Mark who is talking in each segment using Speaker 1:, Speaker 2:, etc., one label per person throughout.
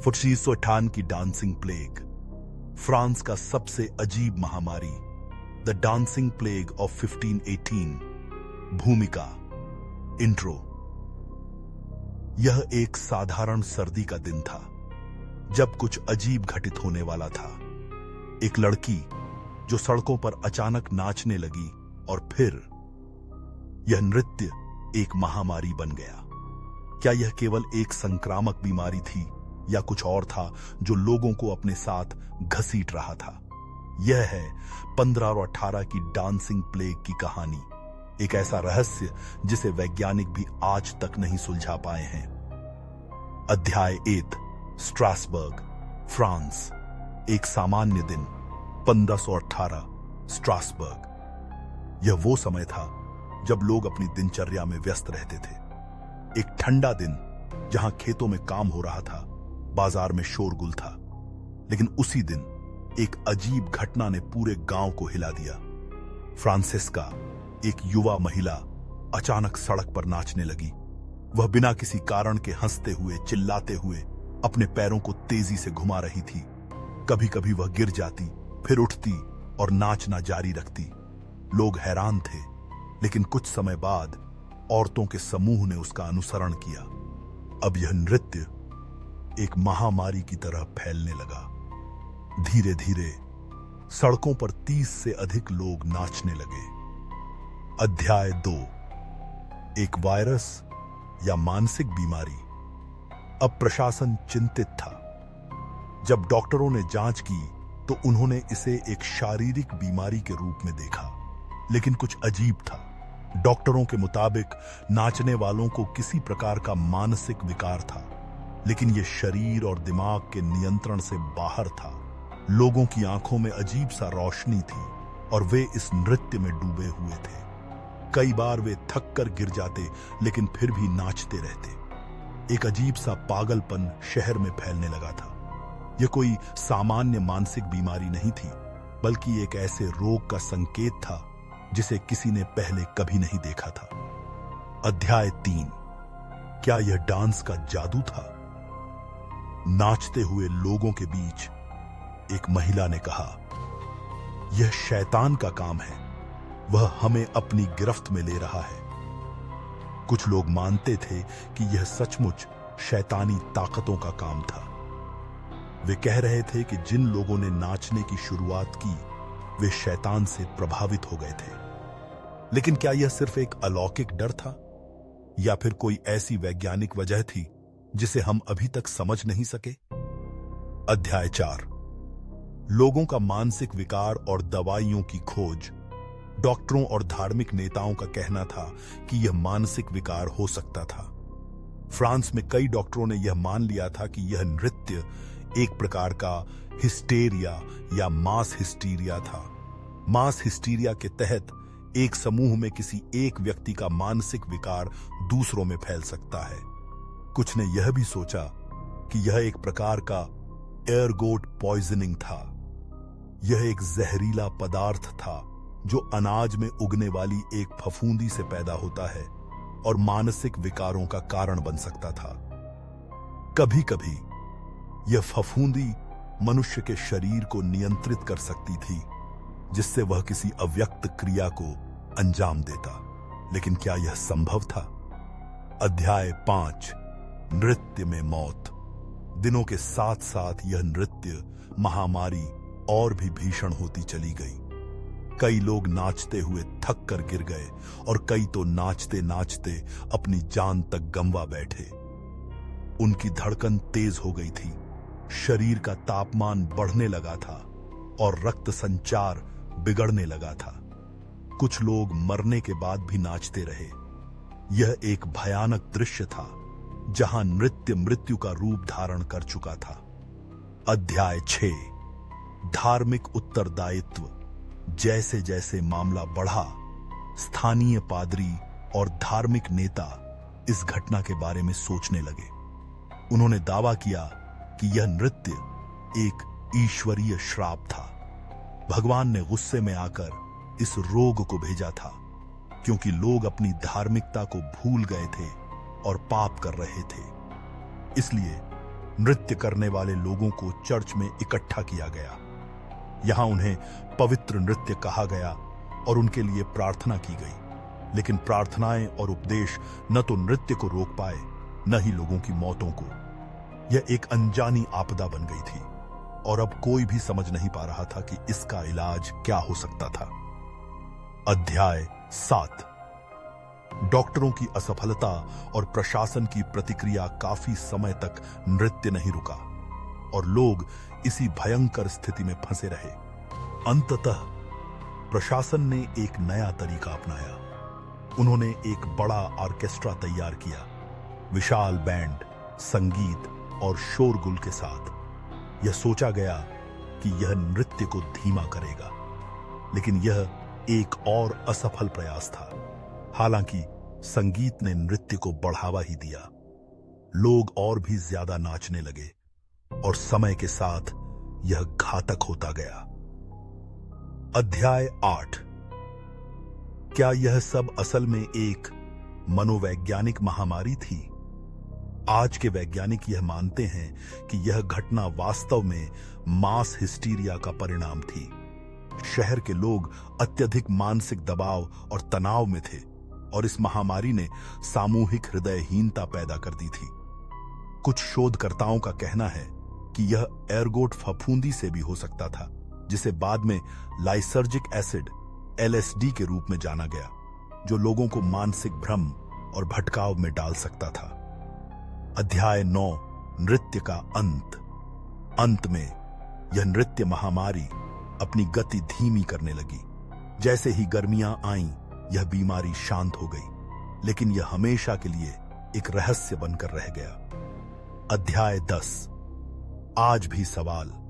Speaker 1: फुटशीसोठान की dancing plague, France का सबसे अजीब महामारी, द डांसिंग प्लेग ऑफ 1518। भूमिका। इंट्रो। यह एक साधारण सर्दी का दिन था जब कुछ अजीब घटित होने वाला था। एक लड़की जो सड़कों पर अचानक नाचने लगी और फिर यह नृत्य एक महामारी बन गया। क्या यह केवल एक संक्रामक बीमारी थी या कुछ और था जो लोगों को अपने साथ घसीट रहा था? यह है 15 और 18 की डांसिंग प्लेग की कहानी, एक ऐसा रहस्य जिसे वैज्ञानिक भी आज तक नहीं सुलझा पाए हैं। अध्याय 8। Strasbourg, France. एक सामान्य दिन, 1518, स्ट्रासबर्ग। यह वो समय था जब लोग अपनी दिनचर्या में व्यस्त रहते थे। एक ठंडा दिन जहां खेतों में काम हो रहा था, बाजार में शोरगुल था। लेकिन उसी दिन एक अजीब घटना ने पूरे गांव को हिला दिया। फ्रांसिस्का, एक युवा महिला, अचानक सड़क पर नाचने लगी। वह बिना किसी कारण के हंसते हुए, चिल्लाते हुए अपने पैरों को तेजी से घुमा रही थी। कभी कभी वह गिर जाती, फिर उठती और नाचना जारी रखती। लोग हैरान थे, लेकिन कुछ समय बाद औरतों के समूह ने उसका अनुसरण किया। अब यह नृत्य एक महामारी की तरह फैलने लगा। धीरे धीरे सड़कों पर 30 से अधिक लोग नाचने लगे। अध्याय 2। एक वायरस या मानसिक बीमारी। अब प्रशासन चिंतित था। जब डॉक्टरों ने जांच की तो उन्होंने इसे एक शारीरिक बीमारी के रूप में देखा, लेकिन कुछ अजीब था। डॉक्टरों के मुताबिक नाचने वालों को किसी प्रकार का मानसिक विकार था, लेकिन यह शरीर और दिमाग के नियंत्रण से बाहर था। लोगों की आंखों में अजीब सा रोशनी थी और वे इस नृत्य में डूबे हुए थे। कई बार वे थक कर गिर जाते, लेकिन फिर भी नाचते रहते। एक अजीब सा पागलपन शहर में फैलने लगा था। यह कोई सामान्य मानसिक बीमारी नहीं थी, बल्कि एक ऐसे रोग का संकेत था जिसे किसी ने पहले कभी नहीं देखा था। अध्याय 3। क्या यह डांस का जादू था? नाचते हुए लोगों के बीच एक महिला ने कहा, यह शैतान का काम है, वह हमें अपनी गिरफ्त में ले रहा है। कुछ लोग मानते थे कि यह सचमुच शैतानी ताकतों का काम था। वे कह रहे थे कि जिन लोगों ने नाचने की शुरुआत की वे शैतान से प्रभावित हो गए थे। लेकिन क्या यह सिर्फ एक अलौकिक डर था या फिर कोई ऐसी वैज्ञानिक वजह थी जिसे हम अभी तक समझ नहीं सके? अध्याय 4। लोगों का मानसिक विकार और दवाइयों की खोज। डॉक्टरों और धार्मिक नेताओं का कहना था कि यह मानसिक विकार हो सकता था। फ्रांस में कई डॉक्टरों ने यह मान लिया था कि यह नृत्य एक प्रकार का हिस्टेरिया या मास हिस्टीरिया था। मास हिस्टीरिया के तहत एक समूह में किसी एक व्यक्ति का मानसिक विकार दूसरों में फैल सकता है। कुछ ने यह भी सोचा कि यह एक प्रकार का एयरगोट पॉइजनिंग था। यह एक जहरीला पदार्थ था जो अनाज में उगने वाली एक फफूंदी से पैदा होता है और मानसिक विकारों का कारण बन सकता था। कभी कभी यह फफूंदी मनुष्य के शरीर को नियंत्रित कर सकती थी, जिससे वह किसी अव्यक्त क्रिया को अंजाम देता। लेकिन क्या यह संभव था? अध्याय 5। नृत्य में मौत। दिनों के साथ साथ यह नृत्य महामारी और भी भीषण होती चली गई। कई लोग नाचते हुए थक कर गिर गए और कई तो नाचते नाचते अपनी जान तक गंवा बैठे। उनकी धड़कन तेज हो गई थी, शरीर का तापमान बढ़ने लगा था और रक्त संचार बिगड़ने लगा था। कुछ लोग मरने के बाद भी नाचते रहे। यह एक भयानक दृश्य था जहां नृत्य मृत्यु का रूप धारण कर चुका था। अध्याय 6। धार्मिक उत्तरदायित्व। जैसे जैसे मामला बढ़ा, स्थानीय पादरी और धार्मिक नेता इस घटना के बारे में सोचने लगे। उन्होंने दावा किया कि यह नृत्य एक ईश्वरीय श्राप था। भगवान ने गुस्से में आकर इस रोग को भेजा था, क्योंकि लोग अपनी धार्मिकता को भूल गए थे और पाप कर रहे थे। इसलिए नृत्य करने वाले लोगों को चर्च में इकट्ठा किया गया। यहां उन्हें पवित्र नृत्य कहा गया और उनके लिए प्रार्थना की गई। लेकिन प्रार्थनाएं और उपदेश न तो नृत्य को रोक पाए, न ही लोगों की मौतों को। यह एक अनजानी आपदा बन गई थी और अब कोई भी समझ नहीं पा रहा था कि इसका इलाज क्या हो सकता था। अध्याय 7। डॉक्टरों की असफलता और प्रशासन की प्रतिक्रिया। काफी समय तक नृत्य नहीं रुका और लोग इसी भयंकर स्थिति में फंसे रहे। अंततः प्रशासन ने एक नया तरीका अपनाया। उन्होंने एक बड़ा ऑर्केस्ट्रा तैयार किया, विशाल बैंड, संगीत और शोरगुल के साथ। यह सोचा गया कि यह नृत्य को धीमा करेगा, लेकिन यह एक और असफल प्रयास था। हालांकि संगीत ने नृत्य को बढ़ावा ही दिया। लोग और भी ज्यादा नाचने लगे और समय के साथ यह घातक होता गया। अध्याय 8। क्या यह सब असल में एक मनोवैज्ञानिक महामारी थी? आज के वैज्ञानिक यह मानते हैं कि यह घटना वास्तव में मास हिस्टीरिया का परिणाम थी। शहर के लोग अत्यधिक मानसिक दबाव और तनाव में थे और इस महामारी ने सामूहिक हृदयहीनता पैदा कर दी थी। कुछ शोधकर्ताओं का कहना है कि यह एर्गोट फफूंदी से भी हो सकता था, जिसे बाद में लाइसर्जिक एसिड LSD के रूप में जाना गया, जो लोगों को मानसिक भ्रम और भटकाव में डाल सकता था। अध्याय 9। नृत्य का अंत। अंत में यह नृत्य महामारी अपनी गति धीमी करने लगी। जैसे ही गर्मियां आईं, यह बीमारी शांत हो गई, लेकिन यह हमेशा के लिए एक रहस्य बनकर रह गया। अध्याय 10। आज भी सवाल।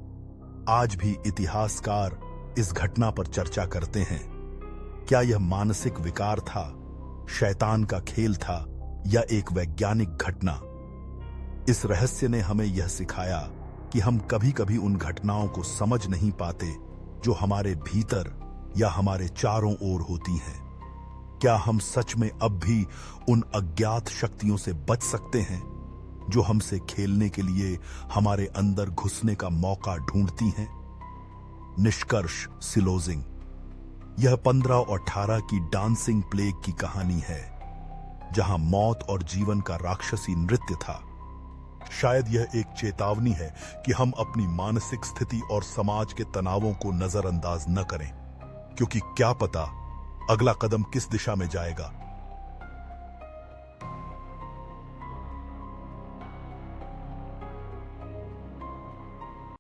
Speaker 1: आज भी इतिहासकार इस घटना पर चर्चा करते हैं। क्या यह मानसिक विकार था, शैतान का खेल था, या एक वैज्ञानिक घटना? इस रहस्य ने हमें यह सिखाया कि हम कभी-कभी उन घटनाओं को समझ नहीं पाते जो हमारे भीतर या हमारे चारों ओर होती हैं। क्या हम सच में अब भी उन अज्ञात शक्तियों से बच सकते हैं जो हमसे खेलने के लिए हमारे अंदर घुसने का मौका ढूंढती हैं? निष्कर्ष सिलोजिंग। यह 15 और 18 की डांसिंग प्लेग की कहानी है, जहां मौत और जीवन का राक्षसी नृत्य था। शायद यह एक चेतावनी है कि हम अपनी मानसिक स्थिति और समाज के तनावों को नजरअंदाज न करें, क्योंकि क्या पता अगला कदम किस दिशा में जाएगा।